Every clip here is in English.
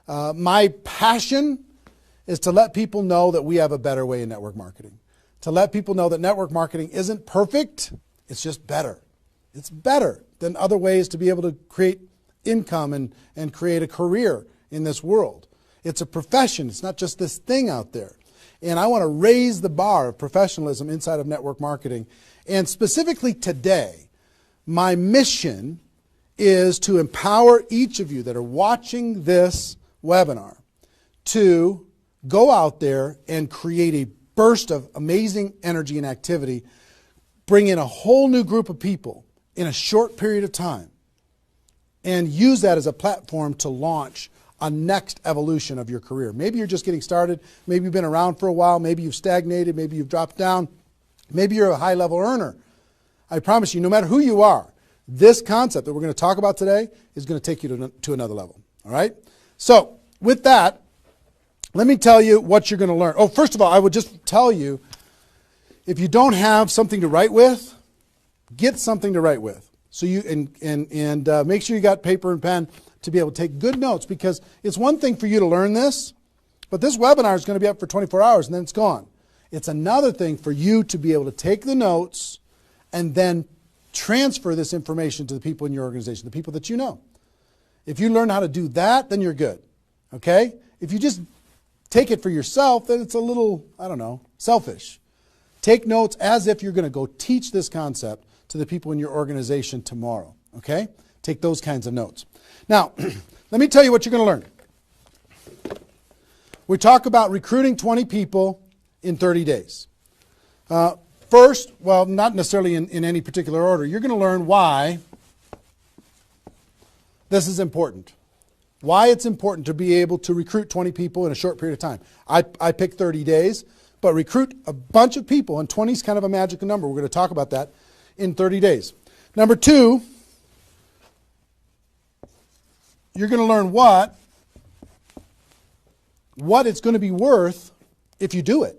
My passion is to let people know that we have a better way in network marketing. To let people know that network marketing isn't perfect, it's just better. It's better than other ways to be able to create income and create a career in this world. It's a profession. It's not just this thing out there. And I want to raise the bar of professionalism inside of network marketing. And specifically today, my mission is to empower each of you that are watching this webinar to go out there and create a burst of amazing energy and activity, bring in a whole new group of people in a short period of time, and use that as a platform to launch a next evolution of your career. Maybe you're just getting started. Maybe you've been around for a while. Maybe you've stagnated. Maybe you've dropped down. Maybe you're a high-level earner. I promise you, no matter who you are, this concept that we're going to talk about today is going to take you to another level. All right? So with that, let me tell you what you're going to learn. Oh, first of all, I would just tell you, if you don't have something to write with, get something to write with. So you and make sure you got paper and pen to be able to take good notes, because it's one thing for you to learn this, but this webinar is going to be up for 24 hours and then it's gone. It's another thing for you to be able to take the notes and then transfer this information to the people in your organization, the people that you know. If you learn how to do that, then you're good. Okay? If you just take it for yourself, then it's a little, I don't know, selfish. Take notes as if you're going to go teach this concept to the people in your organization tomorrow. Okay? Take those kinds of notes. Now, let me tell you what you're going to learn. We talk about recruiting 20 people in 30 days. First, well, not necessarily in any particular order, you're going to learn why this is important. Why it's important to be able to recruit 20 people in a short period of time. I picked 30 days, but recruit a bunch of people, and 20 is kind of a magical number. We're going to talk about that in 30 days. Number two, you're going to learn what it's going to be worth if you do it.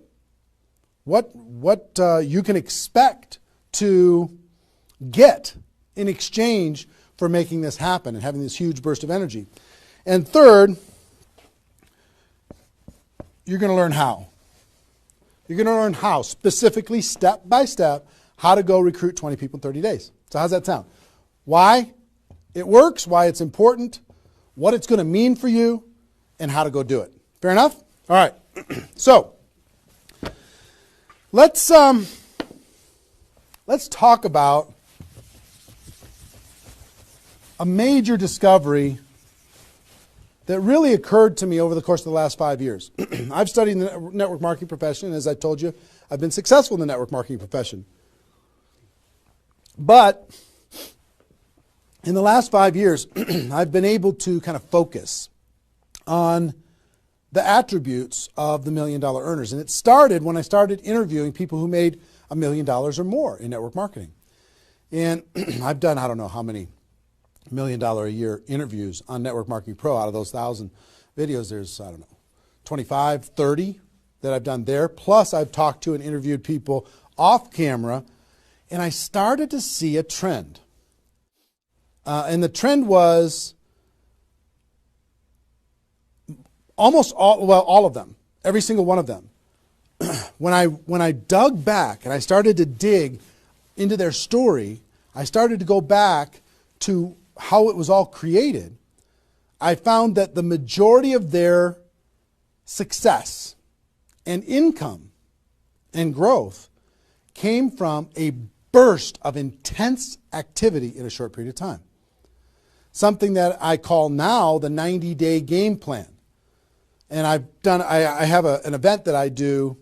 What you can expect to get in exchange for making this happen and having this huge burst of energy. And third, you're going to learn how. You're going to learn how, specifically, step by step, how to go recruit 20 people in 30 days. So how's that sound? Why it works, why it's important, what it's going to mean for you, and how to go do it. Fair enough? All right. So let's talk about a major discovery that really occurred to me over the course of the last 5 years. I've studied the network marketing profession, and as I told you, I've been successful in the network marketing profession. But in the last 5 years, I've been able to kind of focus on the attributes of the $1 million earners. And it started when I started interviewing people who made $1 million or more in network marketing. And I've done, I don't know how many $1 million a year interviews on Network Marketing Pro. Out of those 1,000 videos, there's, I don't know, 25, 30 that I've done there. Plus, I've talked to and interviewed people off camera, and I started to see a trend. And the trend was almost all of them, every single one of them. When I dug back and I started to dig into their story, I started to go back to how it was all created. I found that the majority of their success and income and growth came from a burst of intense activity in a short period of time. Something that I call now the 90-day game plan. And I have an event that I do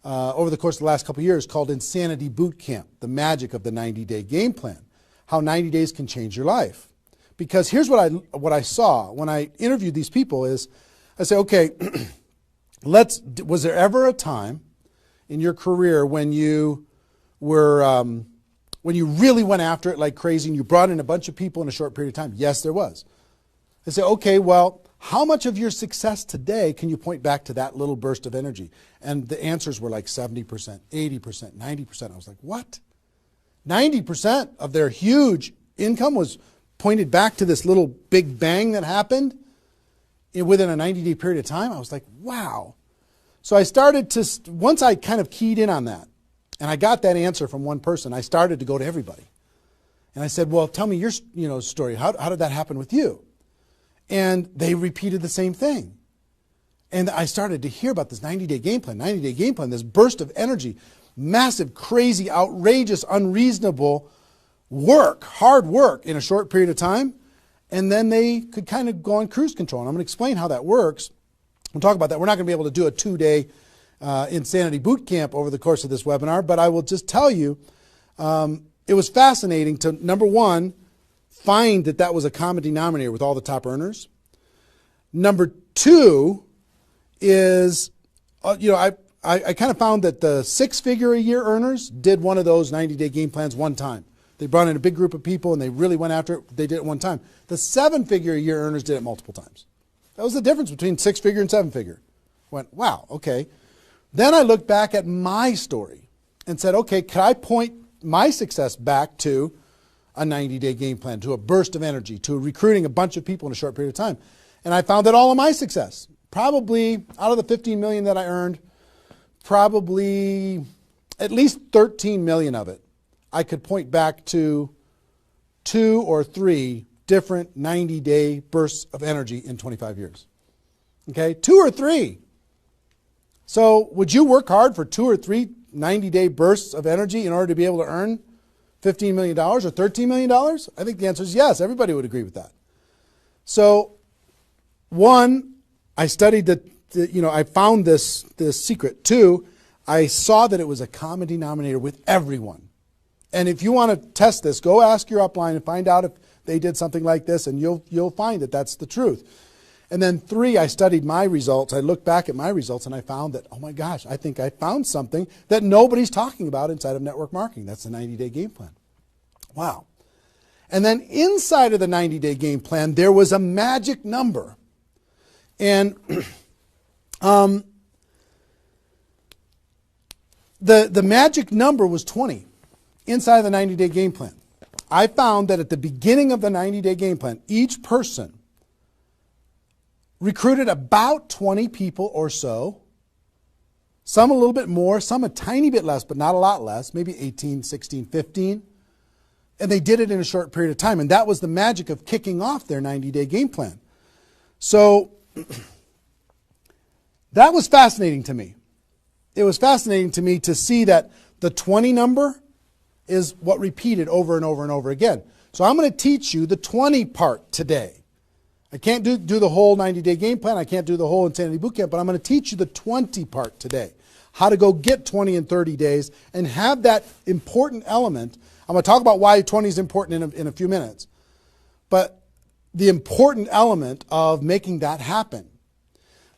over the course of the last couple of years called Insanity Boot Camp, the magic of the 90-day game plan, how 90 days can change your life. Because here's what I saw when I interviewed these people is, I say, okay, was there ever a time in your career when you were, when you really went after it like crazy and you brought in a bunch of people in a short period of time? Yes, there was. I say, okay, well, how much of your success today can you point back to that little burst of energy? And the answers were like 70%, 80%, 90%. I was like, what? 90% of their huge income was pointed back to this little big bang that happened within a 90-day period of time. I was like, wow. So I started to, once I kind of keyed in on that, and I got that answer from one person, I started to go to everybody. And I said, well, tell me your story. How did that happen with you? And they repeated the same thing. And I started to hear about this 90-day game plan, this burst of energy, massive, crazy, outrageous, unreasonable work, hard work in a short period of time. And then they could kind of go on cruise control. And I'm going to explain how that works. We'll talk about that. We're not going to be able to do a 2-day insanity boot camp over the course of this webinar, but I will just tell you, it was fascinating to, number one, find that was a common denominator with all the top earners. Number two is, I kind of found that the 6-figure-a-year earners did one of those 90-day game plans one time. They brought in a big group of people and they really went after it. They did it one time. The 7-figure-a-year earners did it multiple times. That was the difference between 6-figure and 7-figure. Went, wow, okay. Then I looked back at my story and said, okay, could I point my success back to a 90-day game plan, to a burst of energy, to recruiting a bunch of people in a short period of time? And I found that all of my success, probably out of the 15 million that I earned, probably at least 13 million of it, I could point back to 2 or 3 different 90-day bursts of energy in 25 years. Okay, 2 or 3. So would you work hard for 2 or 3 90-day bursts of energy in order to be able to earn $15 million or $13 million? I think the answer is yes. Everybody would agree with that. So, one, I studied I found this secret. 2, I saw that it was a common denominator with everyone. And if you want to test this, go ask your upline and find out if they did something like this, and you'll find that that's the truth. And then 3, I studied my results. I looked back at my results and I found that, oh my gosh, I think I found something that nobody's talking about inside of network marketing. That's the 90-day game plan. Wow. And then inside of the 90-day game plan, there was a magic number. And the magic number was 20 inside of the 90-day game plan. I found that at the beginning of the 90-day game plan, each person recruited about 20 people or so, some a little bit more, some a tiny bit less, but not a lot less, maybe 18, 16, 15. And they did it in a short period of time. And that was the magic of kicking off their 90-day game plan. So that was fascinating to me. It was fascinating to me to see that the 20 number is what repeated over and over and over again. So I'm going to teach you the 20 part today. I can't do the whole 90-day game plan. I can't do the whole Insanity Bootcamp, but I'm going to teach you the 20 part today. How to go get 20 in 30 days and have that important element. I'm going to talk about why 20 is important in a few minutes. But the important element of making that happen.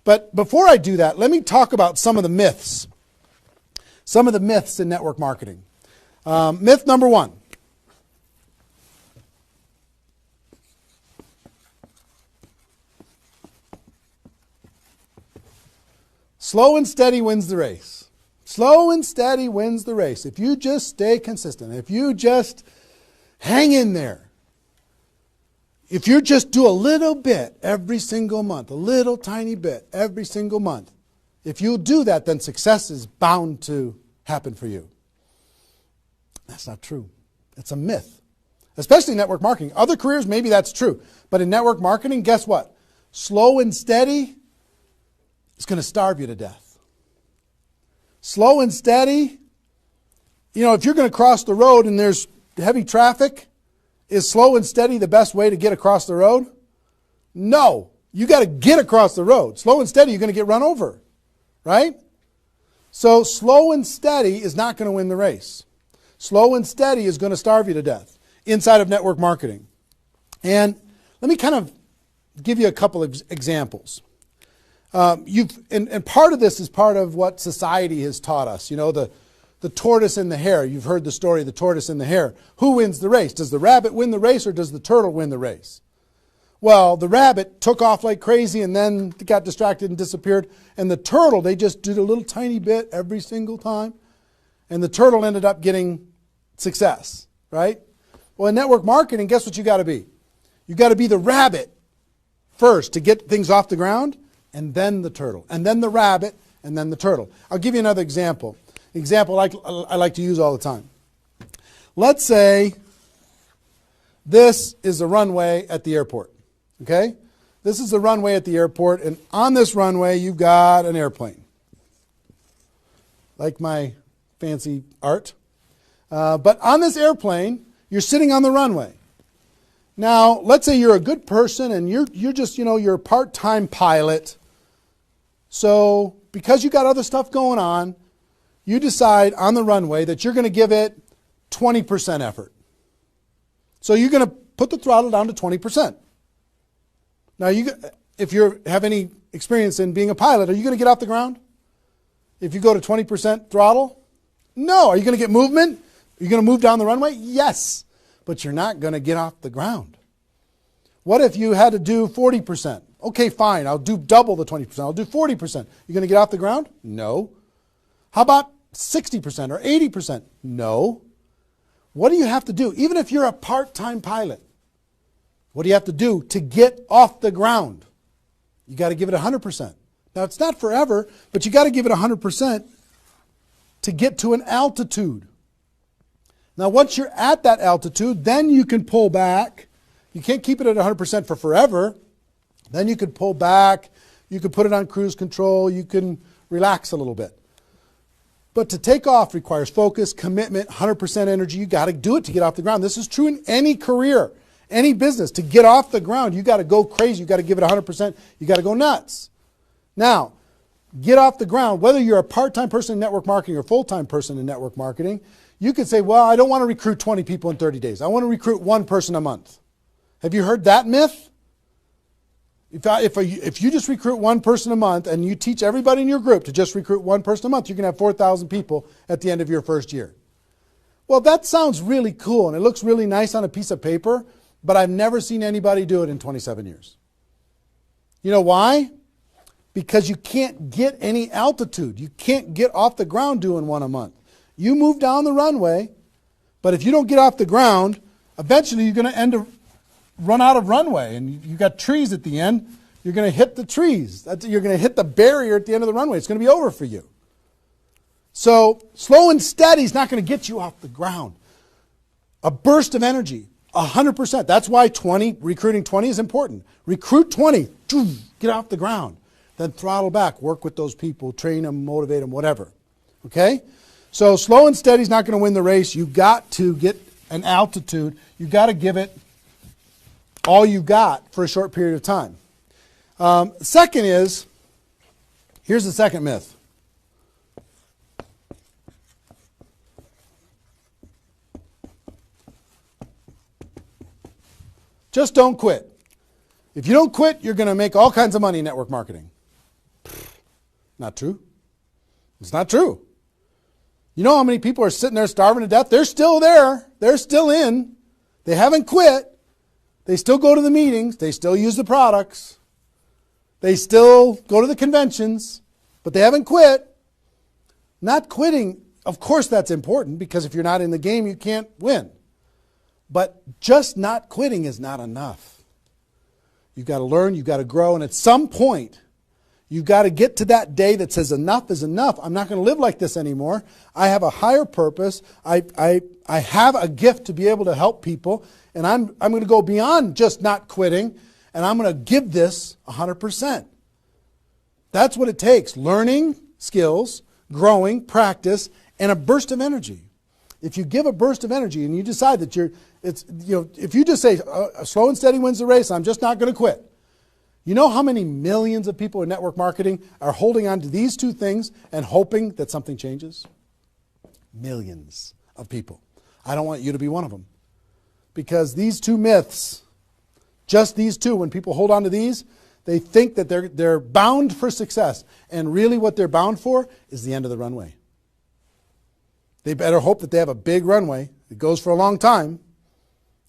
But before I do that, let me talk about some of the myths. Some of the myths in network marketing. Myth number 1. Slow and steady wins the race. Slow and steady wins the race. If you just stay consistent, if you just hang in there, if you just do a little bit every single month, a little tiny bit every single month, if you do that, then success is bound to happen for you. That's not true. It's a myth, especially in network marketing. Other careers, maybe that's true. But in network marketing, guess what? Slow and steady, it's going to starve you to death. Slow and steady, if you're going to cross the road and there's heavy traffic, is slow and steady the best way to get across the road? No. You got to get across the road. Slow and steady, you're going to get run over, right? So slow and steady is not going to win the race. Slow and steady is going to starve you to death inside of network marketing. And let me kind of give you a couple of examples. And part of this is part of what society has taught us. The tortoise and the hare. You've heard the story of the tortoise and the hare. Who wins the race? Does the rabbit win the race or does the turtle win the race? Well, the rabbit took off like crazy and then got distracted and disappeared. And the turtle, they just did a little tiny bit every single time. And the turtle ended up getting success, right? Well, in network marketing, guess what you got to be? You got to be the rabbit first to get things off the ground, and then the turtle, and then the rabbit, and then the turtle. I'll give you another example. Example I like to use all the time. Let's say this is the runway at the airport. Okay? This is the runway at the airport, and on this runway you've got an airplane. Like my fancy art. But on this airplane, you're sitting on the runway. Now, let's say you're a good person and you're just, you're a part-time pilot. So, because you got other stuff going on, you decide on the runway that you're going to give it 20% effort. So you're going to put the throttle down to 20%. Now, if you have any experience in being a pilot, are you going to get off the ground? If you go to 20% throttle? No. Are you going to get movement? Are you going to move down the runway? Yes. But you're not going to get off the ground. What if you had to do 40%? Okay, fine. I'll do double the 20%. I'll do 40%. You going to get off the ground? No. How about 60% or 80%? No. What do you have to do? Even if you're a part-time pilot, what do you have to do to get off the ground? You got to give it 100%. Now, it's not forever, but you got to give it 100% to get to an altitude. Now, once you're at that altitude, then you can pull back. You can't keep it at 100% for forever. Then you could pull back. You could put it on cruise control. You can relax a little bit. But to take off requires focus, commitment, 100% energy. You got to do it to get off the ground. This is true in any career, any business. To get off the ground, you got to go crazy. You got to give it 100%. You got to go nuts. Now, get off the ground. Whether you're a part-time person in network marketing or a full-time person in network marketing, you could say, well, I don't want to recruit 20 people in 30 days. I want to recruit one person a month. Have you heard that myth? If you just recruit one person a month and you teach everybody in your group to just recruit one person a month, you can have 4,000 people at the end of your first year. Well, that sounds really cool and it looks really nice on a piece of paper, but I've never seen anybody do it in 27 years. You know why? Because you can't get any altitude. You can't get off the ground doing one a month. You move down the runway, but if you don't get off the ground, eventually you're going to run out of runway, and you've got trees at the end. You're going to hit the trees. You're going to hit the barrier at the end of the runway. It's going to be over for you. So slow and steady is not going to get you off the ground. A burst of energy, 100%. That's why recruiting 20 is important. Recruit 20, get off the ground. Then throttle back, work with those people, train them, motivate them, whatever. Okay? So slow and steady is not going to win the race. You've got to get an altitude. You've got to give it all you got for a short period of time. Second is, here's the second myth. Just don't quit. If you don't quit, you're going to make all kinds of money in network marketing. Not true. It's not true. You know how many people are sitting there starving to death? They're still there. They're still in. They haven't quit. They still go to the meetings. They still use the products. They still go to the conventions, but they haven't quit. Not quitting, of course that's important because if you're not in the game, you can't win. But just not quitting is not enough. You've got to learn, you've got to grow, and at some point, you've got to get to that day that says enough is enough. I'm not going to live like this anymore. I have a higher purpose. I have a gift to be able to help people, and I'm going to go beyond just not quitting, and I'm going to give this 100%. That's what it takes. Learning skills, growing, practice, and a burst of energy. If you give a burst of energy and you decide that if you just say slow and steady wins the race, I'm just not going to quit. You know how many millions of people in network marketing are holding on to these two things and hoping that something changes? Millions of people. I don't want you to be one of them. Because these two myths, just these two, when people hold on to these, they think that they're bound for success. And really what they're bound for is the end of the runway. They better hope that they have a big runway. It goes for a long time.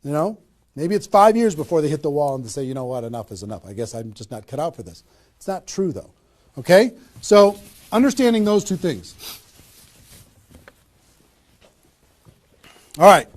You know, maybe it's 5 years before they hit the wall and they say, you know what, enough is enough. I guess I'm just not cut out for this. It's not true though. Okay? So understanding those two things. All right.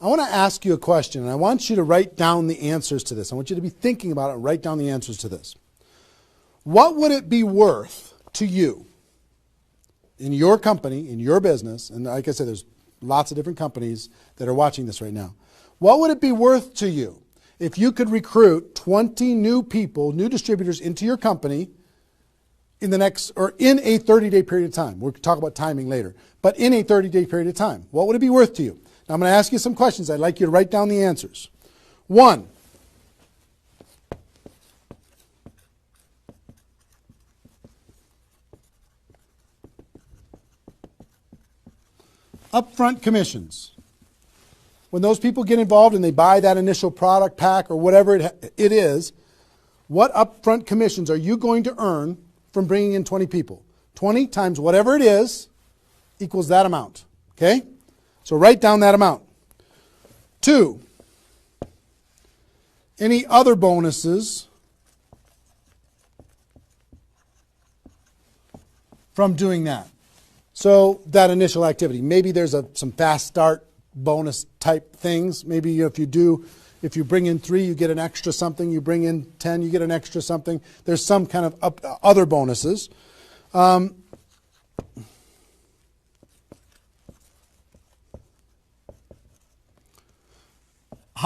I want to ask you a question, and I want you to write down the answers to this. I want you to be thinking about it and write down the answers to this. What would it be worth to you in your company, in your business, and like I said, there's lots of different companies that are watching this right now. What would it be worth to you if you could recruit 20 new people, new distributors into your company in the next, or in a 30-day period of time? We'll talk about timing later, but in a 30-day period of time. What would it be worth to you? Now I'm going to ask you some questions. I'd like you to write down the answers. 1, upfront commissions. When those people get involved and they buy that initial product pack or whatever it is, what upfront commissions are you going to earn from bringing in 20 people? 20 times whatever it is equals that amount. Okay? So write down that amount. 2, any other bonuses from doing that? So that initial activity, maybe there's some fast start bonus type things. Maybe if you bring in 3, you get an extra something. You bring in 10, you get an extra something. There's some kind of other bonuses. How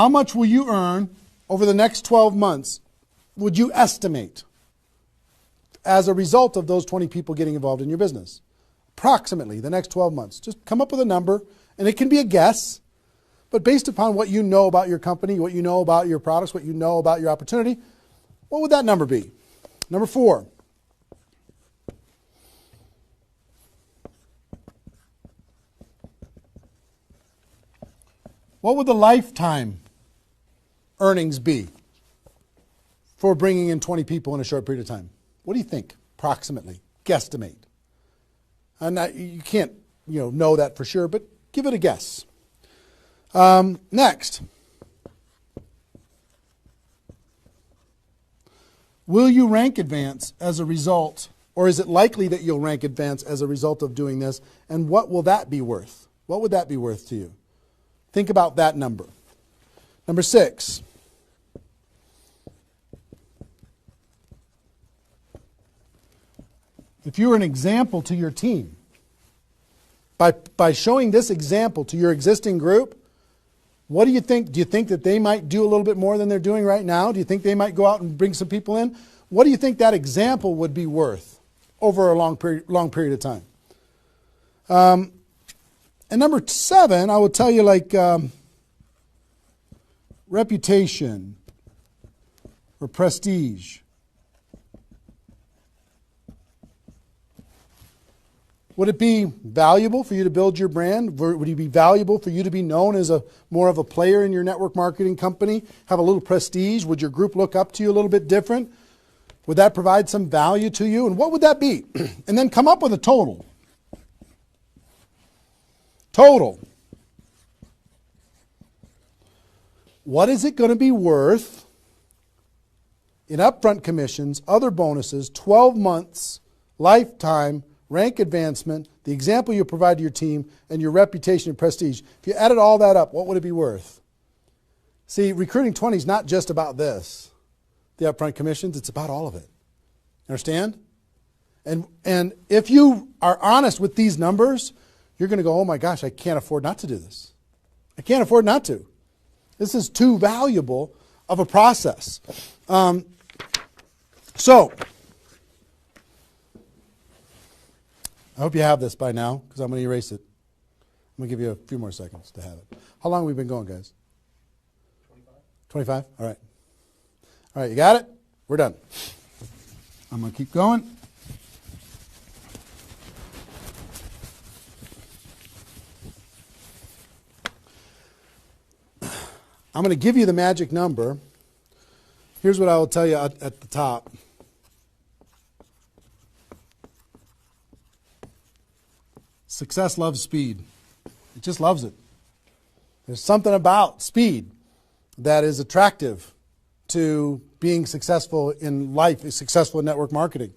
much will you earn over the next 12 months, would you estimate, as a result of those 20 people getting involved in your business? Approximately the next 12 months. Just come up with a number, and it can be a guess, but based upon what you know about your company, what you know about your products, what you know about your opportunity, what would that number be? Number 4. What would the lifetime earnings be for bringing in 20 people in a short period of time? What do you think, approximately? Guesstimate. And you can't, know that for sure, but give it a guess. Next. Will you rank advance as a result, or is it likely that you'll rank advance as a result of doing this? And what will that be worth? What would that be worth to you? Think about that number. Number 6. If you were an example to your team, by showing this example to your existing group, what do you think? Do you think that they might do a little bit more than they're doing right now? Do you think they might go out and bring some people in? What do you think that example would be worth over a long period of time? And number 7, I will tell you, reputation or prestige. Would it be valuable for you to build your brand? Would it be valuable for you to be known as more of a player in your network marketing company? Have a little prestige? Would your group look up to you a little bit different? Would that provide some value to you? And what would that be? And then come up with a total. Total. What is it going to be worth in upfront commissions, other bonuses, 12 months, lifetime, rank advancement, the example you provide to your team, and your reputation and prestige? If you added all that up, what would it be worth? See, recruiting 20 is not just about this, the upfront commissions. It's about all of it. Understand? And if you are honest with these numbers, you're going to go, oh my gosh, I can't afford not to do this. I can't afford not to. This is too valuable of a process. So, I hope you have this by now, because I'm going to erase it. I'm going to give you a few more seconds to have it. How long have we been going, guys? 25? All right. All right, you got it? We're done. I'm going to keep going. I'm going to give you the magic number. Here's what I will tell you at the top. Success loves speed. It just loves it. There's something about speed that is attractive to being successful in life, successful in network marketing.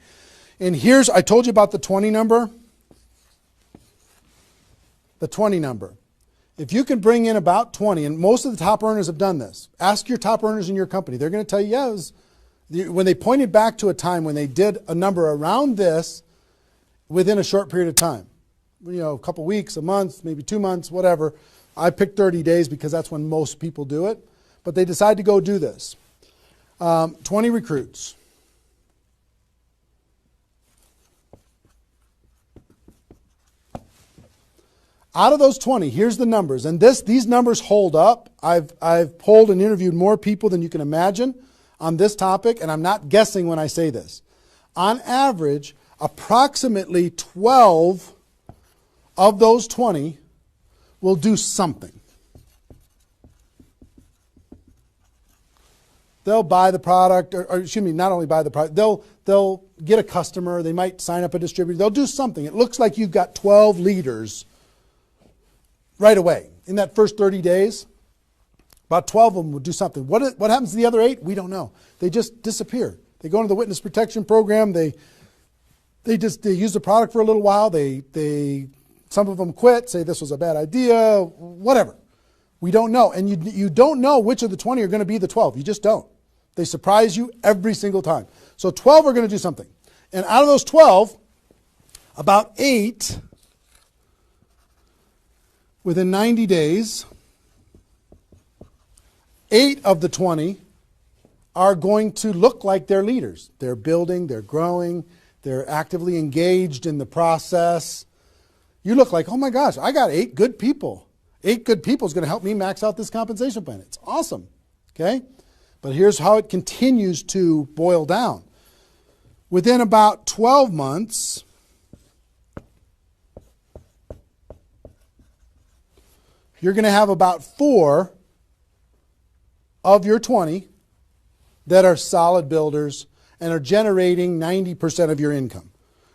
And I told you about the 20 number. The 20 number. If you can bring in about 20, and most of the top earners have done this. Ask your top earners in your company. They're going to tell you, yeah, when they pointed back to a time when they did a number around this within a short period of time. A couple weeks, a month, maybe 2 months, whatever. I picked 30 days because that's when most people do it. But they decide to go do this. 20 recruits. Out of those 20, here's the numbers. And these numbers hold up. I've polled and interviewed more people than you can imagine on this topic, and I'm not guessing when I say this. On average, approximately 12 of those 20 will do something. They'll buy the product, or excuse me, not only buy the product, they'll get a customer, they might sign up a distributor, they'll do something. It looks like you've got 12 leaders right away. In that first 30 days, about 12 of them will do something. What happens to the other 8? We don't know. They just disappear. They go into the witness protection program, they use the product for a little while, some of them quit, say this was a bad idea, whatever. We don't know. And you don't know which of the 20 are going to be the 12. You just don't. They surprise you every single time. So 12 are going to do something. And out of those 12, about 8, within 90 days, 8 of the 20 are going to look like they're leaders. They're building, they're growing, they're actively engaged in the process. You look like, oh my gosh, I got 8 good people. 8 good people is going to help me max out this compensation plan. It's awesome. Okay? But here's how it continues to boil down. Within about 12 months, you're going to have about 4 of your 20 that are solid builders and are generating 90% of your income.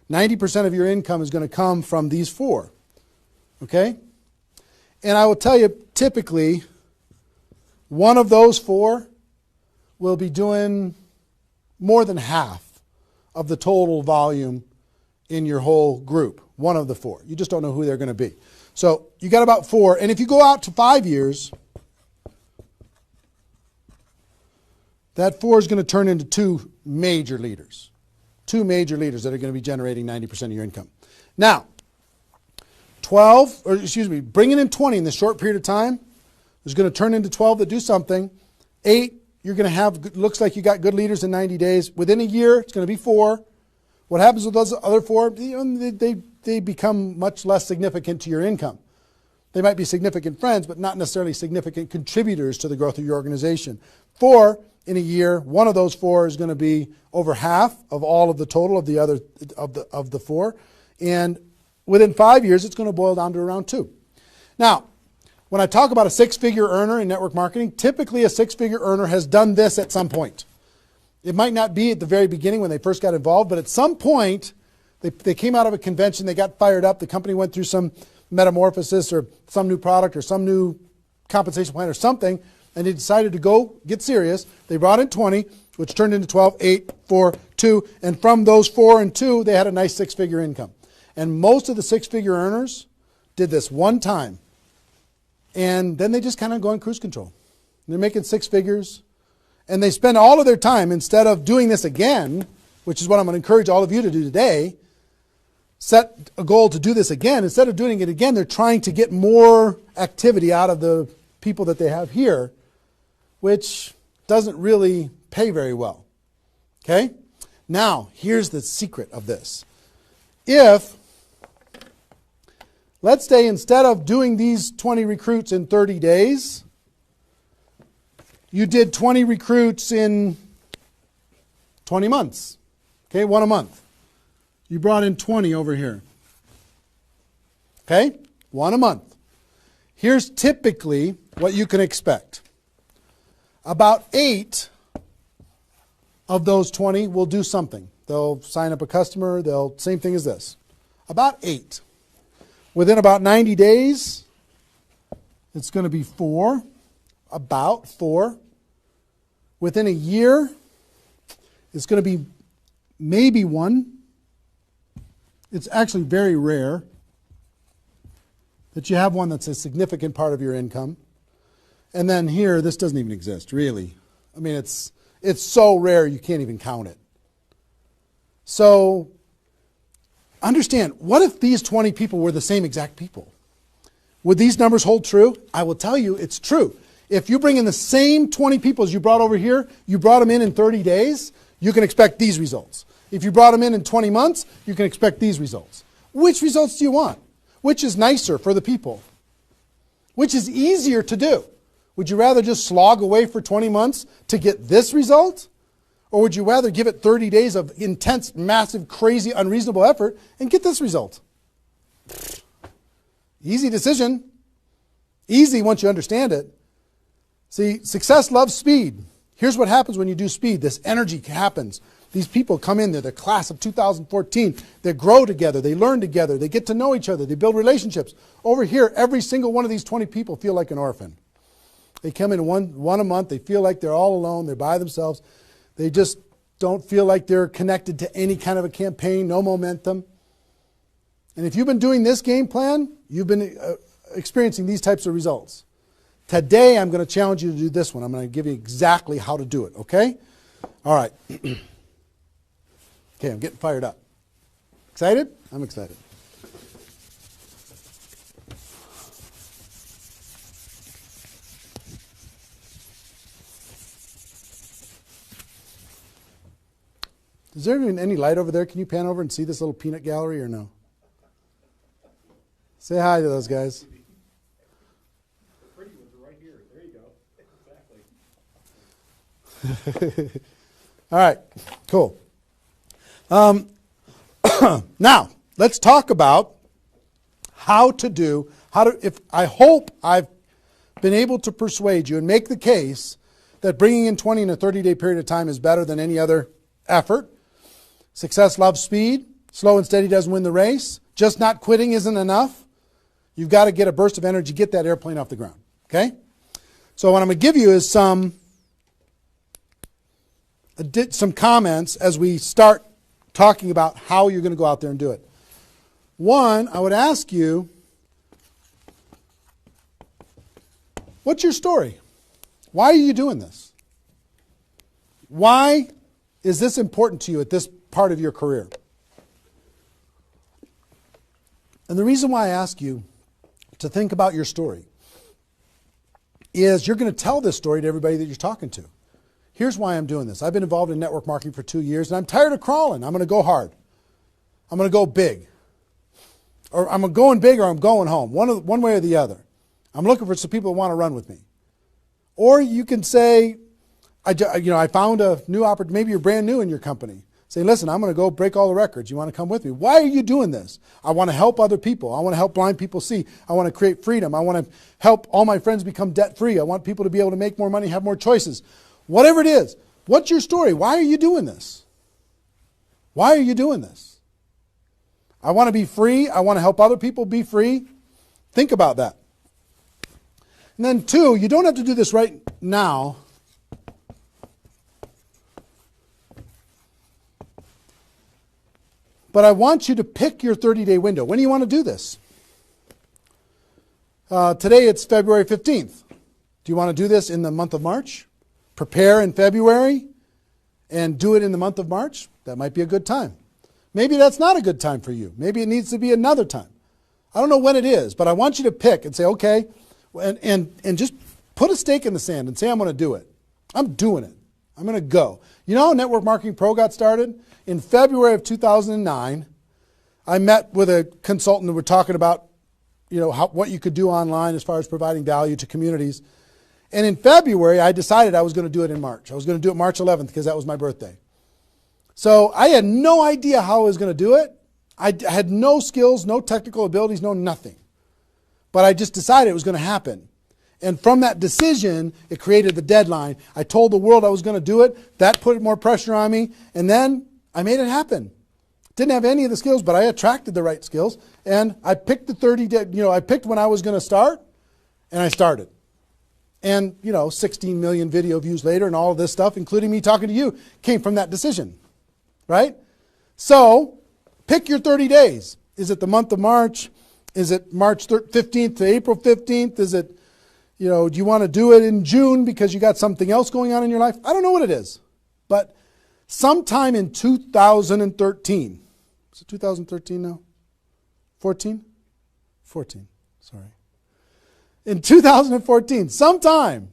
90% of your income is going to come from these 4. Okay? And I will tell you, typically, one of those 4 will be doing more than half of the total volume in your whole group. One of the 4. You just don't know who they're going to be. So you got about 4. And if you go out to 5 years, that 4 is going to turn into 2 major leaders. 2 major leaders that are going to be generating 90% of your income. Now, bringing in 20 in this short period of time is going to turn into 12 that do something. 8, you're going to have, looks like you got good leaders in 90 days. Within a year, it's going to be 4. What happens with those other 4? They become much less significant to your income. They might be significant friends, but not necessarily significant contributors to the growth of your organization. 4, in a year, one of those 4 is going to be over half of all of the total of the other of the 4. And within 5 years, it's going to boil down to around 2. Now, when I talk about a 6-figure earner in network marketing, typically a 6-figure earner has done this at some point. It might not be at the very beginning when they first got involved, but at some point, they came out of a convention, they got fired up, the company went through some metamorphosis or some new product or some new compensation plan or something, and they decided to go get serious. They brought in 20, which turned into 12, 8, 4, 2, and from those 4 and 2, they had a nice 6-figure income. And most of the 6-figure earners did this one time, and then they just kind of go in cruise control. And they're making 6 figures, and they spend all of their time, instead of doing this again, which is what I'm going to encourage all of you to do today, set a goal to do this again. Instead of doing it again, they're trying to get more activity out of the people that they have here, which doesn't really pay very well. Okay? Now, here's the secret of this. If, let's say instead of doing these 20 recruits in 30 days, you did 20 recruits in 20 months. Okay, 1 a month. You brought in 20 over here. Okay, 1 a month. Here's typically what you can expect. About 8 of those 20 will do something. They'll sign up a customer. Same thing as this. About 8. Within about 90 days, it's going to be 4. About 4. Within a year, it's going to be maybe 1. It's actually very rare. that you have one that's a significant part of your income. And then here, this doesn't even exist, really. I mean, it's so rare you can't even count it. So understand, what if these 20 people were the same exact people? Would these numbers hold true? I will tell you it's true. If you bring in the same 20 people as you brought over here, you brought them in 30 days, you can expect these results. If you brought them in 20 months, you can expect these results. Which results do you want? Which is nicer for the people? Which is easier to do? Would you rather just slog away for 20 months to get this result? Or would you rather give it 30 days of intense, massive, crazy, unreasonable effort and get this result? Easy decision. Easy once you understand it. See, success loves speed. Here's what happens when you do speed. This energy happens. These people come in, they're the class of 2014. They grow together, they learn together, they get to know each other, they build relationships. Over here, every single one of these 20 people feel like an orphan. They come in one a month, they feel like they're all alone, they're by themselves. They just don't feel like they're connected to any kind of a campaign, no momentum. And if you've been doing this game plan, you've been experiencing these types of results. Today, I'm going to challenge you to do this one. I'm going to give you exactly how to do it, okay? All right. Okay, I'm getting fired up. Excited? I'm excited. Is there even any light over there? Can you pan over and see this little peanut gallery or no? Say hi to those guys. The pretty ones are right here. There you go. Exactly. All right, cool. Now, let's talk about I hope I've been able to persuade you and make the case that bringing in 20 in a 30-day period of time is better than any other effort. Success loves speed. Slow and steady doesn't win the race. Just not quitting isn't enough. You've got to get a burst of energy, get that airplane off the ground. Okay? So what I'm going to give you is some comments as we start talking about how you're going to go out there and do it. One, I would ask you, what's your story? Why are you doing this? Why is this important to you at this part of your career? And the reason why I ask you to think about your story is you're going to tell this story to everybody that you're talking to. Here's why I'm doing this. I've been involved in network marketing for 2 years, and I'm tired of crawling. I'm going to go hard. I'm going to go big. Or I'm going big or I'm going home. One way or the other. I'm looking for some people that want to run with me. Or you can say, I found a new opportunity. Maybe you're brand new in your company. Say, listen, I'm going to go break all the records. You want to come with me? Why are you doing this? I want to help other people. I want to help blind people see. I want to create freedom. I want to help all my friends become debt-free. I want people to be able to make more money, have more choices. Whatever it is, what's your story? Why are you doing this? Why are you doing this? I want to be free. I want to help other people be free. Think about that. And then two, you don't have to do this right now. But I want you to pick your 30-day window. When do you want to do this? Today it's February 15th. Do you want to do this in the month of March? Prepare in February and do it in the month of March? That might be a good time. Maybe that's not a good time for you. Maybe it needs to be another time. I don't know when it is, but I want you to pick and say, okay, and just put a stake in the sand and say, I'm going to do it. I'm doing it. I'm going to go. You know how Network Marketing Pro got started? In February of 2009, I met with a consultant and we're talking about, what you could do online as far as providing value to communities. And in February, I decided I was going to do it in March. I was going to do it March 11th because that was my birthday. So I had no idea how I was going to do it. I had no skills, no technical abilities, no nothing. But I just decided it was going to happen. And from that decision, it created the deadline. I told the world I was going to do it. That put more pressure on me. And then I made it happen. Didn't have any of the skills, but I attracted the right skills. And I picked the 30 day, I picked when I was going to start, and I started. And, 16 million video views later and all of this stuff, including me talking to you, came from that decision. Right? So, pick your 30 days. Is it the month of March? Is it March 15th to April 15th? Is it, do you want to do it in June because you got something else going on in your life? I don't know what it is. But sometime in 2013, is it 2013 now? 14? 14, sorry. In 2014, sometime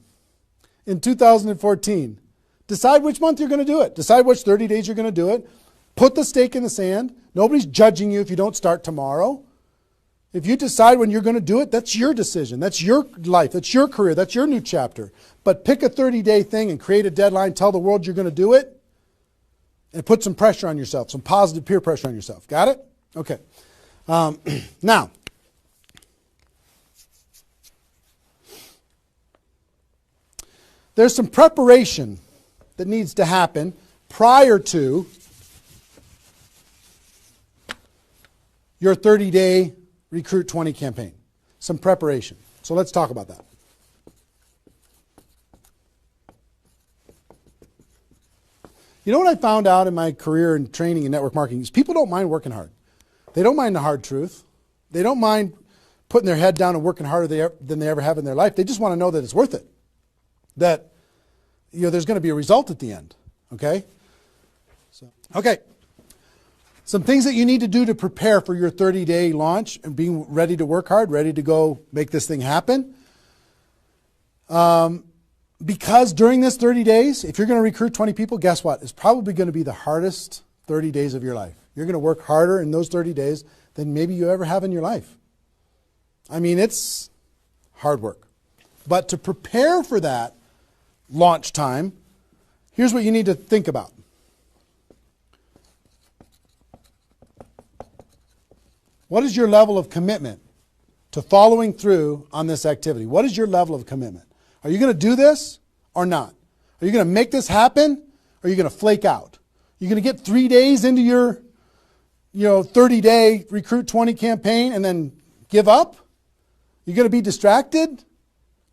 in 2014, decide which month you're going to do it. Decide which 30 days you're going to do it. Put the stake in the sand. Nobody's judging you if you don't start tomorrow. If you decide when you're going to do it, that's your decision. That's your life. That's your career. That's your new chapter. But pick a 30-day thing and create a deadline. Tell the world you're going to do it. And put some pressure on yourself, some positive peer pressure on yourself. Got it? Okay. Now, there's some preparation that needs to happen prior to your 30-day Recruit 20 campaign. Some preparation. So let's talk about that. You know what I found out in my career in training in network marketing is people don't mind working hard. They don't mind the hard truth. They don't mind putting their head down and working harder than they ever have in their life. They just want to know that it's worth it. That there's going to be a result at the end. Okay? Okay. Some things that you need to do to prepare for your 30-day launch and being ready to work hard, ready to go make this thing happen. Because during this 30 days, if you're going to recruit 20 people, guess what? It's probably going to be the hardest 30 days of your life. You're going to work harder in those 30 days than maybe you ever have in your life. I mean, it's hard work. But to prepare for that launch time, here's what you need to think about. What is your level of commitment to following through on this activity? What is your level of commitment? Are you going to do this or not? Are you going to make this happen or are you going to flake out? You're going to get 3 days into your 30-day Recruit 20 campaign and then give up? You're going to be distracted?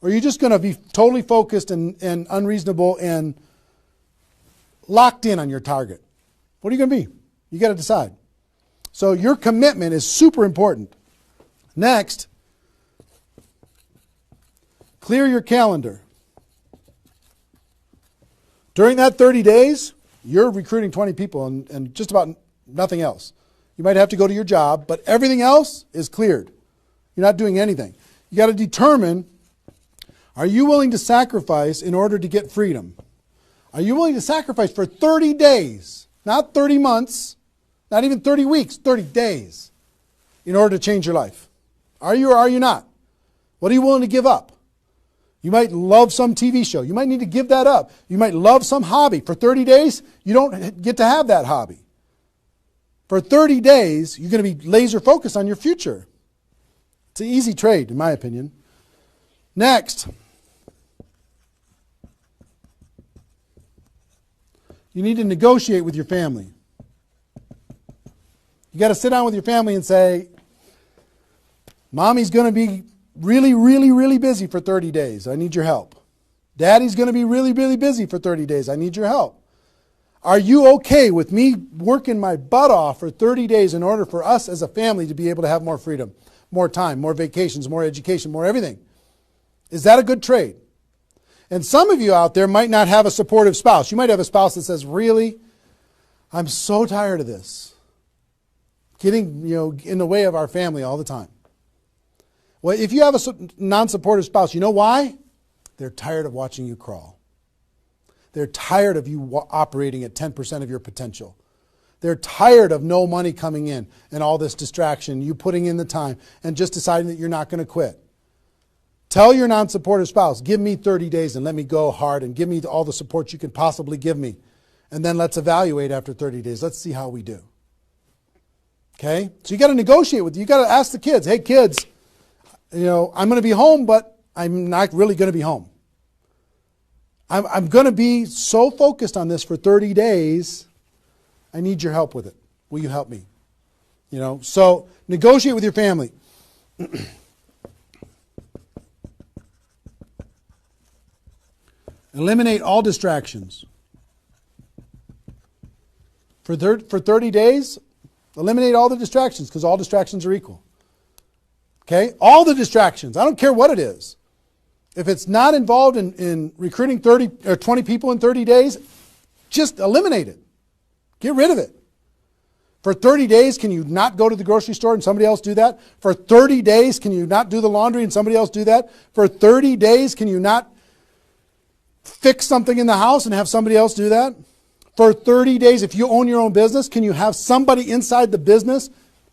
Or are you just going to be totally focused and unreasonable and locked in on your target? What are you going to be? You got to decide. So your commitment is super important. Next, clear your calendar. During that 30 days, you're recruiting 20 people and just about nothing else. You might have to go to your job, but everything else is cleared. You're not doing anything. You got to determine, are you willing to sacrifice in order to get freedom? Are you willing to sacrifice for 30 days, not 30 months, not even 30 weeks, 30 days, in order to change your life? Are you or are you not? What are you willing to give up? You might love some TV show. You might need to give that up. You might love some hobby. For 30 days, you don't get to have that hobby. For 30 days, you're going to be laser focused on your future. It's an easy trade, in my opinion. Next, you need to negotiate with your family. You got to sit down with your family and say, Mommy's going to be really, really, really busy for 30 days. I need your help. Daddy's going to be really, really busy for 30 days. I need your help. Are you okay with me working my butt off for 30 days in order for us as a family to be able to have more freedom, more time, more vacations, more education, more everything? Is that a good trade? And some of you out there might not have a supportive spouse. You might have a spouse that says, really, I'm so tired of this. Getting, in the way of our family all the time. Well, if you have a non-supportive spouse, you know why? They're tired of watching you crawl. They're tired of you operating at 10% of your potential. They're tired of no money coming in and all this distraction, you putting in the time and just deciding that you're not going to quit. Tell your non-supportive spouse, give me 30 days and let me go hard and give me all the support you can possibly give me. And then let's evaluate after 30 days. Let's see how we do. Okay? So you got to negotiate with you got to ask the kids, hey kids, I'm going to be home, but I'm not really going to be home. I'm going to be so focused on this for 30 days. I need your help with it. Will you help me? So negotiate with your family. Eliminate all distractions. For 30 days, eliminate all the distractions because all distractions are equal. Okay? All the distractions. I don't care what it is. If it's not involved in recruiting 30 or 20 people in 30 days, just eliminate it. Get rid of it. For 30 days, can you not go to the grocery store and somebody else do that? For 30 days, can you not do the laundry and somebody else do that? For 30 days, can you not fix something in the house and have somebody else do that? For 30 days, if you own your own business, can you have somebody inside the business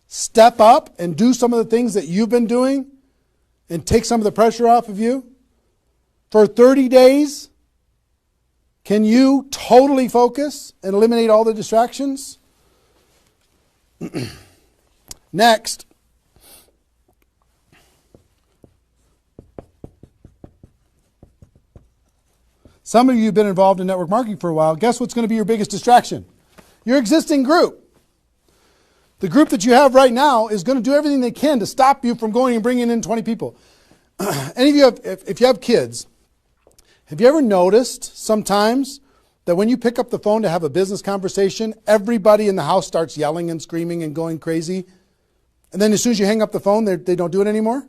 step up and do some of the things that you've been doing and take some of the pressure off of you? For 30 days, can you totally focus and eliminate all the distractions? Next, some of you have been involved in network marketing for a while. Guess what's going to be your biggest distraction? Your existing group. The group that you have right now is going to do everything they can to stop you from going and bringing in 20 people. Any of you have, if you have kids, have you ever noticed sometimes that when you pick up the phone to have a business conversation, everybody in the house starts yelling and screaming and going crazy? And then as soon as you hang up the phone, they don't do it anymore?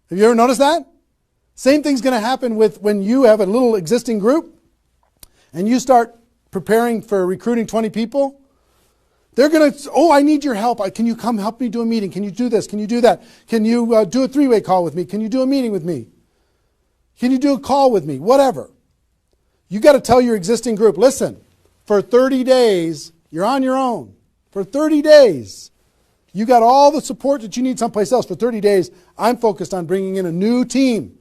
Have you ever noticed that? Same thing's going to happen with when you have a little existing group and you start preparing for recruiting 20 people. They're going to, oh, I need your help. Can you come help me do a meeting? Can you do this? Can you do that? Can you do a three-way call with me? Can you do a meeting with me? Can you do a call with me? Whatever. You got to tell your existing group, listen, for 30 days, you're on your own. For 30 days, you got all the support that you need someplace else. For 30 days, I'm focused on bringing in a new team.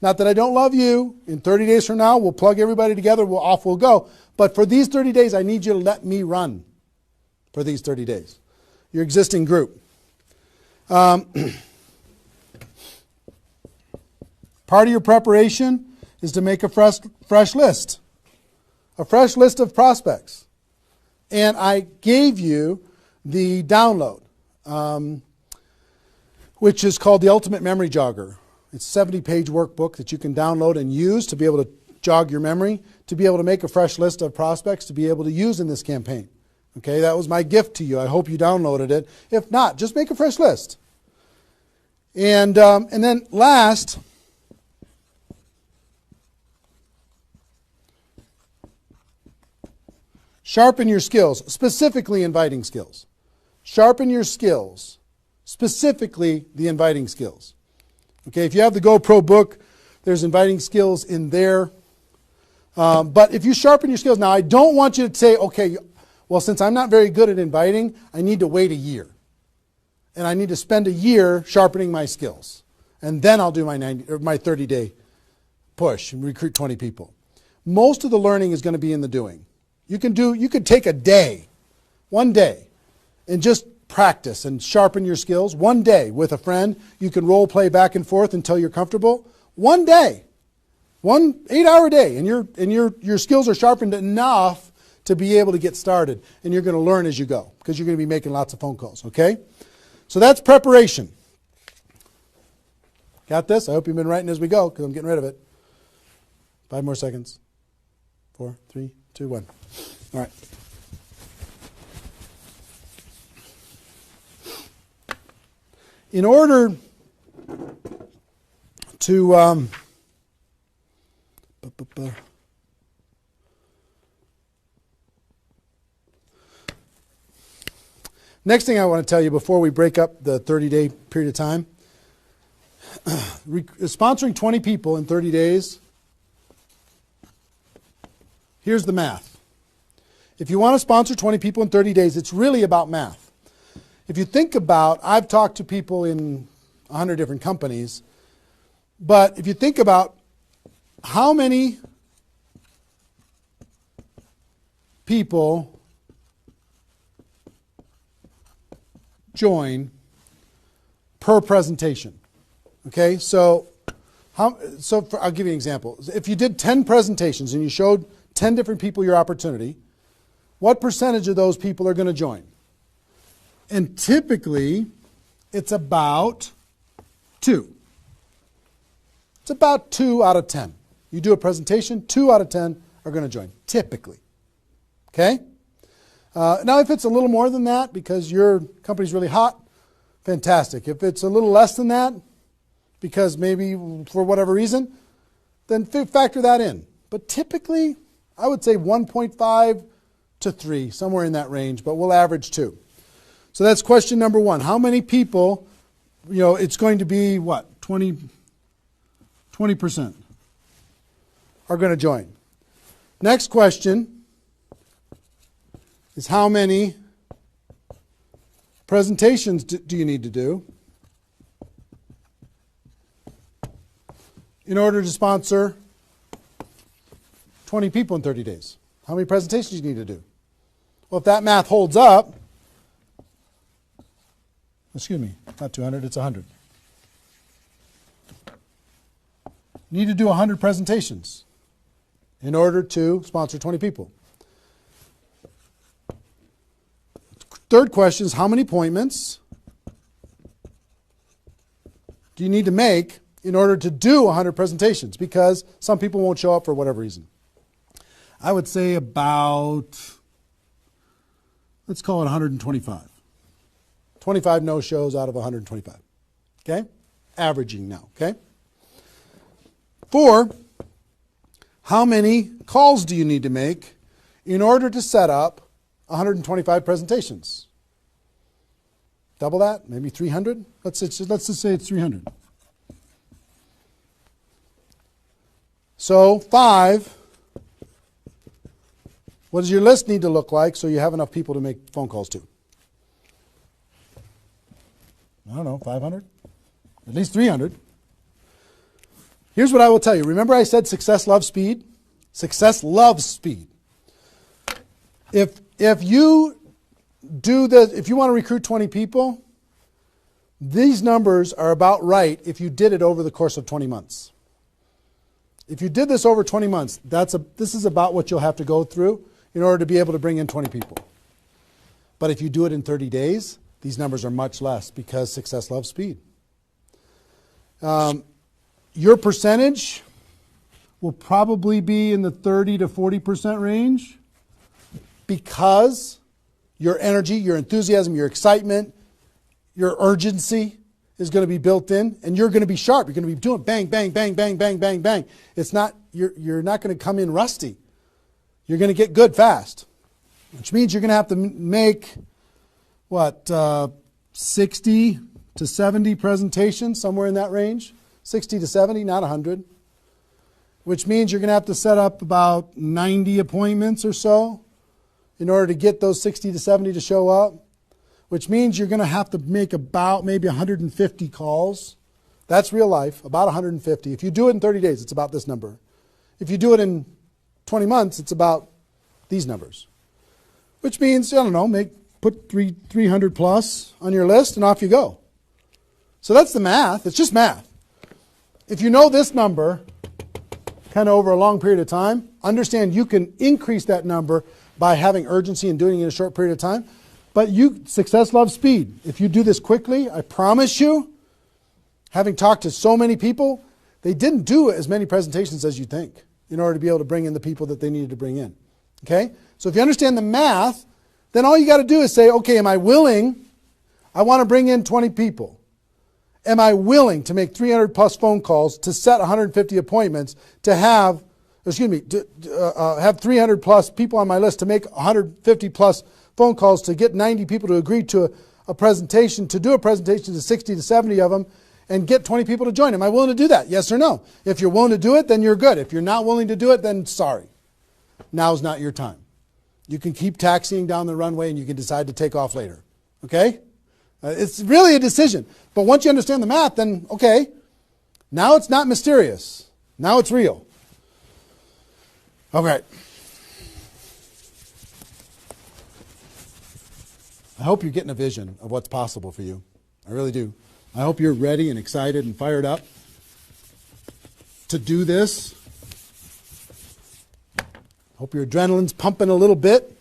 Not that I don't love you. In 30 days from now, we'll plug everybody together. Off we'll go. But for these 30 days, I need you to let me run for these 30 days. Your existing group. Part of your preparation is to make a fresh list. A fresh list of prospects. And I gave you the download, which is called the Ultimate Memory Jogger. It's a 70-page workbook that you can download and use to be able to jog your memory, to be able to make a fresh list of prospects to be able to use in this campaign. Okay, that was my gift to you. I hope you downloaded it. If not, just make a fresh list. And then last, sharpen your skills, specifically inviting skills. Sharpen your skills, specifically the inviting skills. Okay, if you have the GoPro book, there's inviting skills in there. But if you sharpen your skills, now I don't want you to say, okay, well, since I'm not very good at inviting, I need to wait a year. And I need to spend a year sharpening my skills. And then I'll do my 30-day push and recruit 20 people. Most of the learning is going to be in the doing. You could take a day, one day, and just practice and sharpen your skills. One day with a friend, you can role play back and forth until you're comfortable. One day, 1 8-hour day, and your skills are sharpened enough to be able to get started. And you're going to learn as you go because you're going to be making lots of phone calls, okay? So that's preparation. Got this? I hope you've been writing as we go because I'm getting rid of it. 5 more seconds. 4, 3, 2, 1. All right. In order to next thing I want to tell you before we break up the 30-day period of time, sponsoring 20 people in 30 days, here's the math. If you want to sponsor 20 people in 30 days, it's really about math. If you think about, I've talked to people in 100 different companies, but if you think about how many people join per presentation. Okay, so I'll give you an example. If you did 10 presentations and you showed 10 different people your opportunity, what percentage of those people are going to join? And typically, it's about 2. It's about 2 out of 10. You do a presentation, 2 out of 10 are going to join, typically. Okay? Now, if it's a little more than that because your company's really hot, fantastic. If it's a little less than that, because maybe for whatever reason, then factor that in. But typically, I would say 1.5 to 3, somewhere in that range, but we'll average 2. So that's question number 1. How many people, it's going to be what? 20% are going to join. Next question is how many presentations do you need to do in order to sponsor 20 people in 30 days? How many presentations do you need to do? Well, if that math holds up, excuse me, not 200, it's 100. You need to do 100 presentations in order to sponsor 20 people. Third question is how many appointments do you need to make in order to do 100 presentations? Because some people won't show up for whatever reason. I would say about, let's call it 125. 25 no-shows out of 125. Okay? Averaging now. Okay? 4, how many calls do you need to make in order to set up 125 presentations? Double that? Maybe 300? Let's just say it's 300. So 5, what does your list need to look like so you have enough people to make phone calls to? I don't know, 500? At least 300. Here's what I will tell you. Remember I said success loves speed? Success loves speed. If you do this, if you want to recruit 20 people, these numbers are about right if you did it over the course of 20 months. If you did this over 20 months, this is about what you'll have to go through in order to be able to bring in 20 people. But if you do it in 30 days, these numbers are much less because success loves speed. Your percentage will probably be in the 30 to 40% range because your energy, your enthusiasm, your excitement, your urgency is going to be built in, and you're going to be sharp. You're going to be doing bang, bang, bang, bang, bang, bang, bang. It's not, you're not going to come in rusty. You're going to get good fast, which means you're going to have to make, 60 to 70 presentations, somewhere in that range. 60 to 70, not 100. Which means you're going to have to set up about 90 appointments or so in order to get those 60 to 70 to show up. Which means you're going to have to make about maybe 150 calls. That's real life, about 150. If you do it in 30 days, it's about this number. If you do it in 20 months, it's about these numbers. Which means, I don't know, put 300 plus on your list and off you go. So that's the math. It's just math. If you know this number kind of over a long period of time, understand you can increase that number by having urgency and doing it in a short period of time. But success loves speed. If you do this quickly, I promise you, having talked to so many people, they didn't do as many presentations as you think in order to be able to bring in the people that they needed to bring in. Okay? So if you understand the math, then all you got to do is say, okay, am I willing? I want to bring in 20 people. Am I willing to make 300 plus phone calls to set 150 appointments to have 300 plus people on my list to make 150 plus phone calls to get 90 people to agree to a presentation, to do a presentation to 60 to 70 of them and get 20 people to join. Am I willing to do that? Yes or no? If you're willing to do it, then you're good. If you're not willing to do it, then sorry. Now's not your time. You can keep taxiing down the runway and you can decide to take off later. Okay? It's really a decision. But once you understand the math, then okay, now it's not mysterious. Now it's real. Okay. I hope you're getting a vision of what's possible for you. I really do. I hope you're ready and excited and fired up to do this. Hope your adrenaline's pumping a little bit.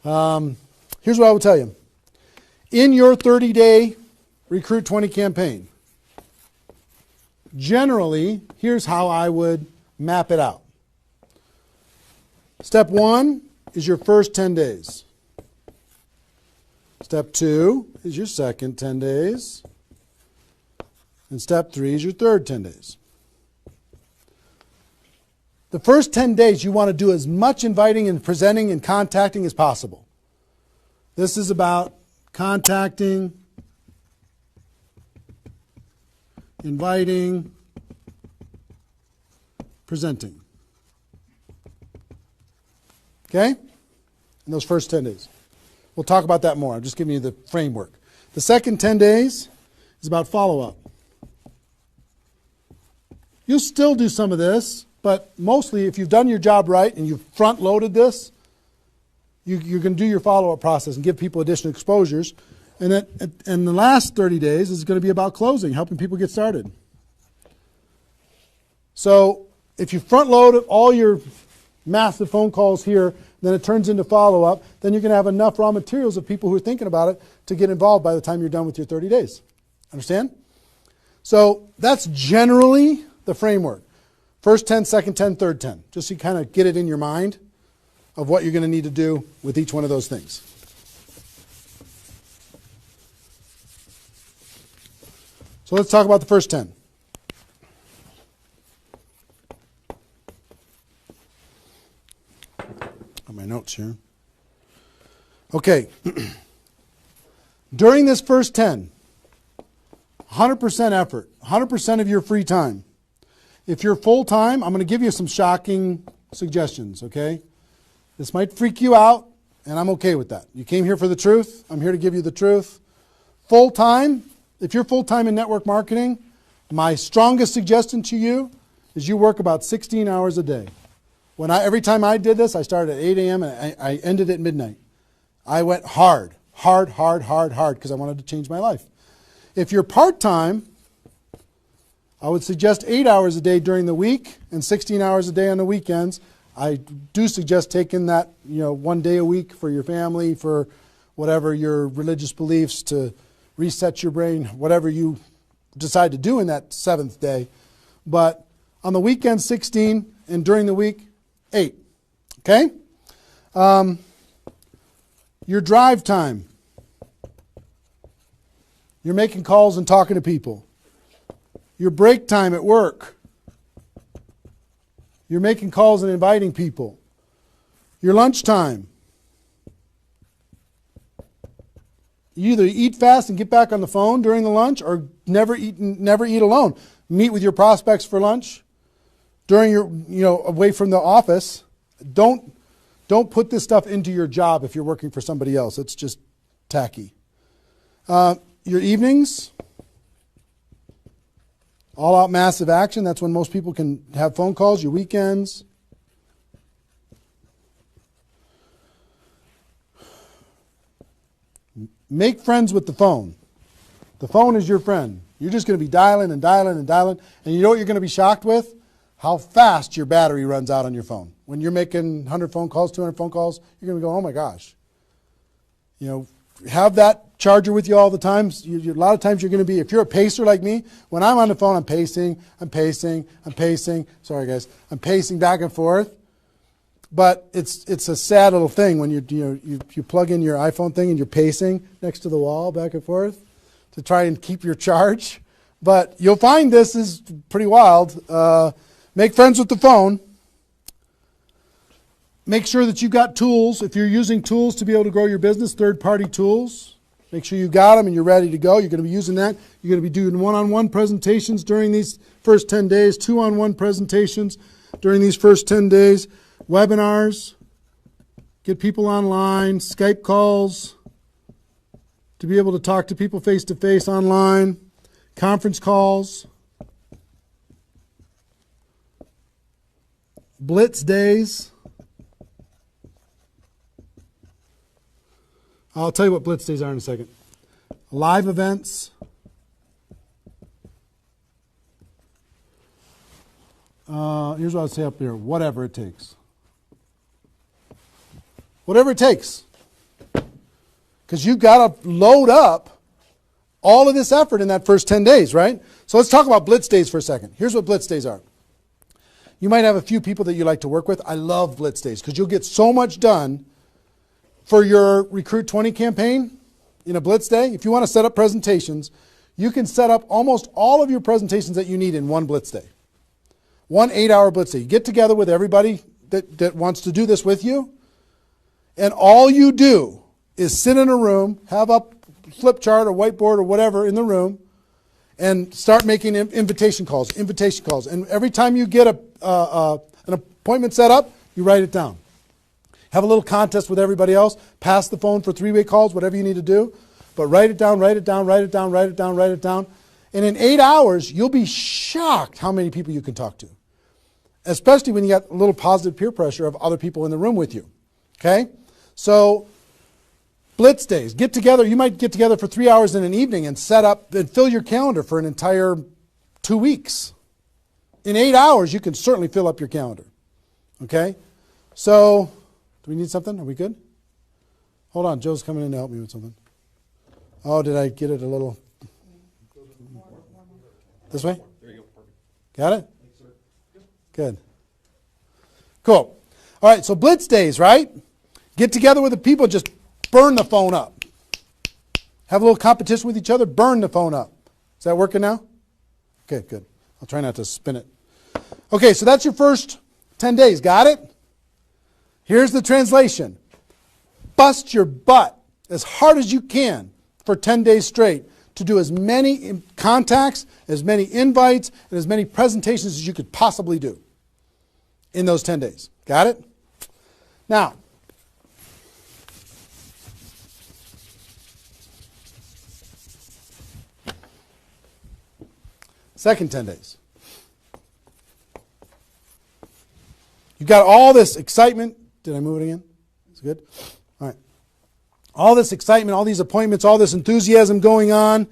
Here's what I will tell you. In your 30-day Recruit 20 campaign, generally, here's how I would map it out. Step 1 is your first 10 days. Step 2 is your second 10 days. And step 3 is your third 10 days. The first 10 days, you want to do as much inviting and presenting and contacting as possible. This is about contacting, inviting, presenting. Okay? In those first 10 days. We'll talk about that more. I'm just giving you the framework. The second 10 days is about follow-up. You'll still do some of this, but mostly if you've done your job right and you've front-loaded this, you're going to do your follow-up process and give people additional exposures. And the last 30 days is going to be about closing, helping people get started. So if you front-load all your massive phone calls here, then it turns into follow-up, then you're going to have enough raw materials of people who are thinking about it to get involved by the time you're done with your 30 days. Understand? So that's generally the framework. First 10, second 10, third 10. Just so you kind of get it in your mind of what you're going to need to do with each one of those things. So let's talk about the first 10. On my notes here. Okay. During this first 10, 100% effort, 100% of your free time. If you're full-time, I'm going to give you some shocking suggestions, okay? This might freak you out, and I'm okay with that. You came here for the truth. I'm here to give you the truth. Full-time, if you're full-time in network marketing, my strongest suggestion to you is you work about 16 hours a day. Every time I did this, I started at 8 a.m. and I ended at midnight. I went hard, because I wanted to change my life. If you're part-time, I would suggest 8 hours a day during the week and 16 hours a day on the weekends. I do suggest taking that, 1 day a week for your family, for whatever your religious beliefs, to reset your brain, whatever you decide to do in that 7th day. But on the weekend, 16, and during the week, 8. Okay? Your drive time. You're making calls and talking to people. Your break time at work. You're making calls and inviting people. Your lunch time. You either eat fast and get back on the phone during the lunch, or never eat alone. Meet with your prospects for lunch during your, away from the office. Don't put this stuff into your job if you're working for somebody else. It's just tacky. Your evenings. All out massive action. That's when most people can have phone calls. Your weekends. Make friends with the phone. The phone is your friend. You're just going to be dialing and dialing and dialing. And you know what you're going to be shocked with? How fast your battery runs out on your phone. When you're making 100 phone calls, 200 phone calls, you're going to go, oh my gosh. Have that charger with you all the time. A lot of times you're going to be, if you're a pacer like me, when I'm on the phone, I'm pacing. Sorry guys. I'm pacing back and forth. But it's a sad little thing when you plug in your iPhone thing and you're pacing next to the wall back and forth to try and keep your charge. But you'll find this is pretty wild. Make friends with the phone. Make sure that you've got tools. If you're using tools to be able to grow your business, third-party tools, make sure you got them and you're ready to go. You're going to be using that. You're going to be doing one-on-one presentations during these first 10 days, two-on-one presentations during these first 10 days, webinars, get people online, Skype calls, to be able to talk to people face-to-face online, conference calls, blitz days. I'll tell you what blitz days are in a second. Live events. Here's what I'll say up here. Whatever it takes. Whatever it takes. Because you've got to load up all of this effort in that first 10 days, right? So let's talk about blitz days for a second. Here's what blitz days are. You might have a few people that you like to work with. I love blitz days because you'll get so much done for your Recruit 20 campaign in a blitz day, if you want to set up presentations, you can set up almost all of your presentations that you need in one blitz day. 1 8-hour blitz day. You get together with everybody that wants to do this with you, and all you do is sit in a room, have a flip chart or whiteboard or whatever in the room, and start making invitation calls. And every time you get an appointment set up, you write it down. Have a little contest with everybody else. Pass the phone for 3-way calls, whatever you need to do. But write it down. And in 8 hours, you'll be shocked how many people you can talk to. Especially when you got a little positive peer pressure of other people in the room with you. Okay? So, blitz days. Get together. You might get together for 3 hours in an evening and set up and fill your calendar for an entire 2 weeks. In 8 hours, you can certainly fill up your calendar. Okay? So, do we need something? Are we good? Hold on. Joe's coming in to help me with something. Oh, did I get it a little? This way? There you go. Perfect. Got it? Good. Cool. All right, so blitz days, right? Get together with the people, just burn the phone up. Have a little competition with each other, burn the phone up. Is that working now? Okay, good. I'll try not to spin it. Okay, so that's your first 10 days. Got it? Here's the translation. Bust your butt as hard as you can for 10 days straight to do as many contacts, as many invites, and as many presentations as you could possibly do in those 10 days. Got it? Now, second 10 days. You've got all this excitement. Did I move it again? Is it good? All right. All this excitement, all these appointments, all this enthusiasm going on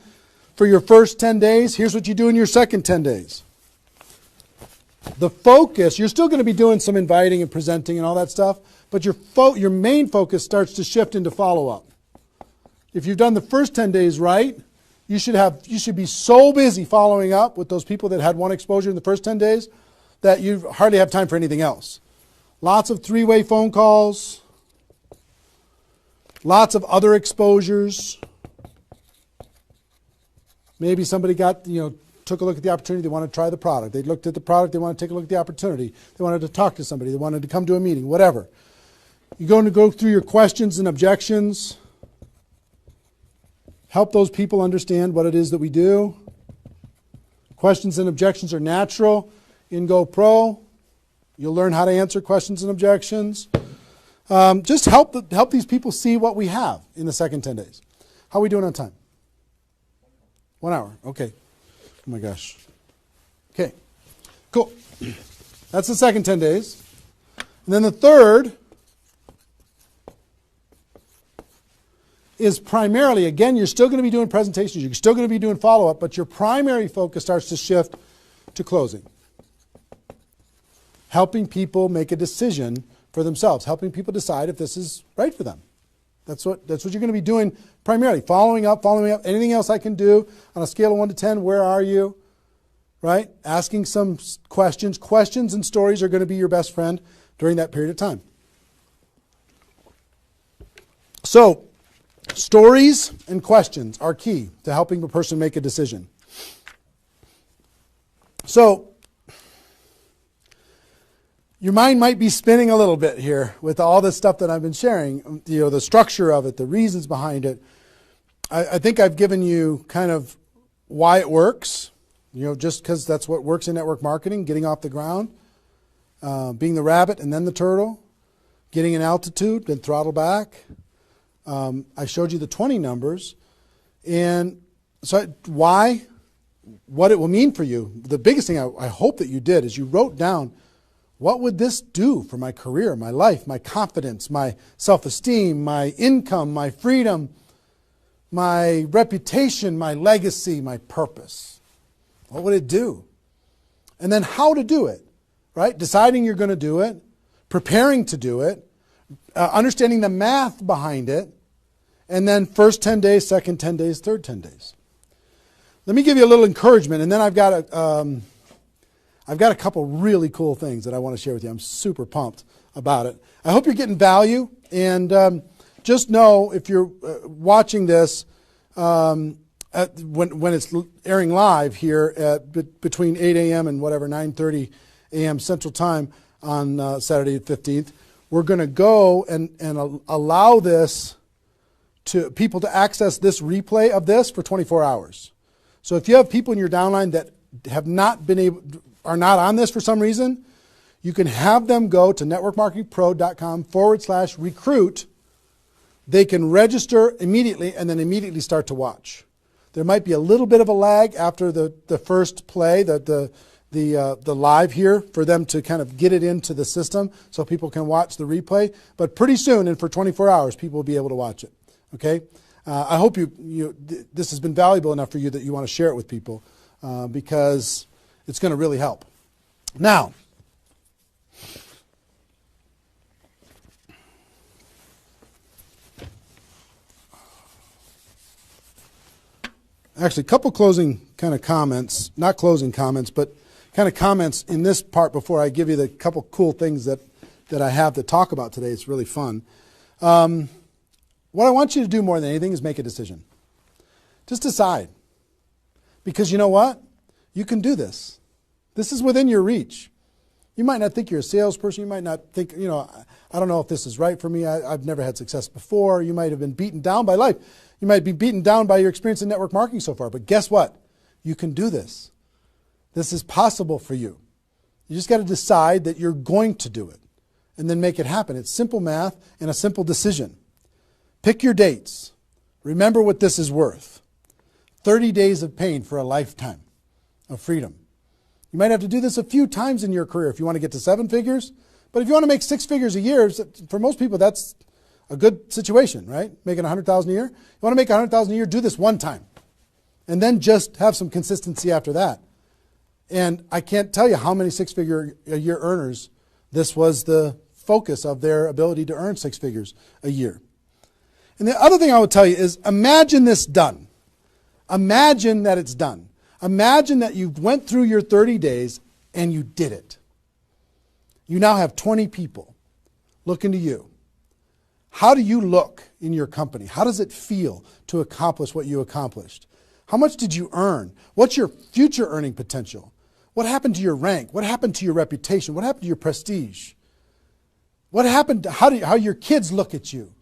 for your first 10 days. Here's what you do in your second 10 days. The focus, you're still going to be doing some inviting and presenting and all that stuff, but your main focus starts to shift into follow-up. If you've done the first 10 days right, you should be so busy following up with those people that had one exposure in the first 10 days that you hardly have time for anything else. Lots of 3-way phone calls, lots of other exposures. Maybe somebody took a look at the opportunity, they want to try the product. They looked at the product, they want to take a look at the opportunity. They wanted to talk to somebody, they wanted to come to a meeting, whatever. You're going to go through your questions and objections. Help those people understand what it is that we do. Questions and objections are natural in GoPro. You'll learn how to answer questions and objections. Just help these people see what we have in the second 10 days. How are we doing on time? 1 hour. Okay. Oh my gosh. Okay. Cool. That's the second 10 days. And then the third is primarily, again, you're still going to be doing presentations, you're still going to be doing follow-up, but your primary focus starts to shift to closing. Helping people make a decision for themselves, helping people decide if this is right for them. That's what you're going to be doing primarily, following up, anything else I can do on a scale of 1 to 10, where are you? Right? Asking some questions. Questions and stories are going to be your best friend during that period of time. So, stories and questions are key to helping a person make a decision. So, your mind might be spinning a little bit here with all this stuff that I've been sharing, the structure of it, the reasons behind it. I think I've given you kind of why it works, just because that's what works in network marketing, getting off the ground, being the rabbit and then the turtle, getting an altitude, then throttle back. I showed you the 20 numbers. And so why, what it will mean for you. The biggest thing I hope that you did is you wrote down, what would this do for my career, my life, my confidence, my self-esteem, my income, my freedom, my reputation, my legacy, my purpose? What would it do? And then how to do it, right? Deciding you're going to do it, preparing to do it, understanding the math behind it, and then first 10 days, second 10 days, third 10 days. Let me give you a little encouragement, and then I've got a couple really cool things that I want to share with you. I'm super pumped about it. I hope you're getting value, and just know if you're watching this when it's airing live here at between 8 a.m. and whatever 9:30 a.m. Central Time on Saturday the 15th, we're going to go and allow this to people to access this replay of this for 24 hours. So if you have people in your downline that have not been able, are not on this for some reason, you can have them go to networkmarketingpro.com/recruit. They can register immediately and then immediately start to watch. There might be a little bit of a lag after the first play, the live here, for them to kind of get it into the system so people can watch the replay. But pretty soon, and for 24 hours, people will be able to watch it. Okay? I hope this has been valuable enough for you that you want to share it with people because it's going to really help. Now, actually, a couple closing kind of comments, not closing comments, but kind of comments in this part before I give you the couple cool things that I have to talk about today. It's really fun. What I want you to do more than anything is make a decision. Just decide. Because you know what? You can do this. This is within your reach. You might not think you're a salesperson. You might not think, I don't know if this is right for me. I've never had success before. You might have been beaten down by life. You might be beaten down by your experience in network marketing so far. But guess what? You can do this. This is possible for you. You just got to decide that you're going to do it and then make it happen. It's simple math and a simple decision. Pick your dates. Remember what this is worth. 30 days of pain for a lifetime of freedom. You might have to do this a few times in your career if you want to get to 7 figures. But if you want to make 6 figures a year, for most people, that's a good situation, right? Making $100,000 a year. You want to make $100,000 a year, do this one time. And then just have some consistency after that. And I can't tell you how many 6-figure a year earners this was the focus of their ability to earn 6 figures a year. And the other thing I would tell you is imagine this done. Imagine that it's done. Imagine that you went through your 30 days and you did it. You now have 20 people looking to you. How do you look in your company? How does it feel to accomplish what you accomplished? How much did you earn? What's your future earning potential? What happened to your rank? What happened to your reputation? What happened to your prestige? What happened to how your kids look at you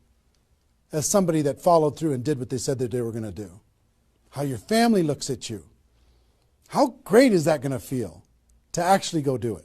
as somebody that followed through and did what they said that they were going to do? How your family looks at you? How great is that going to feel to actually go do it?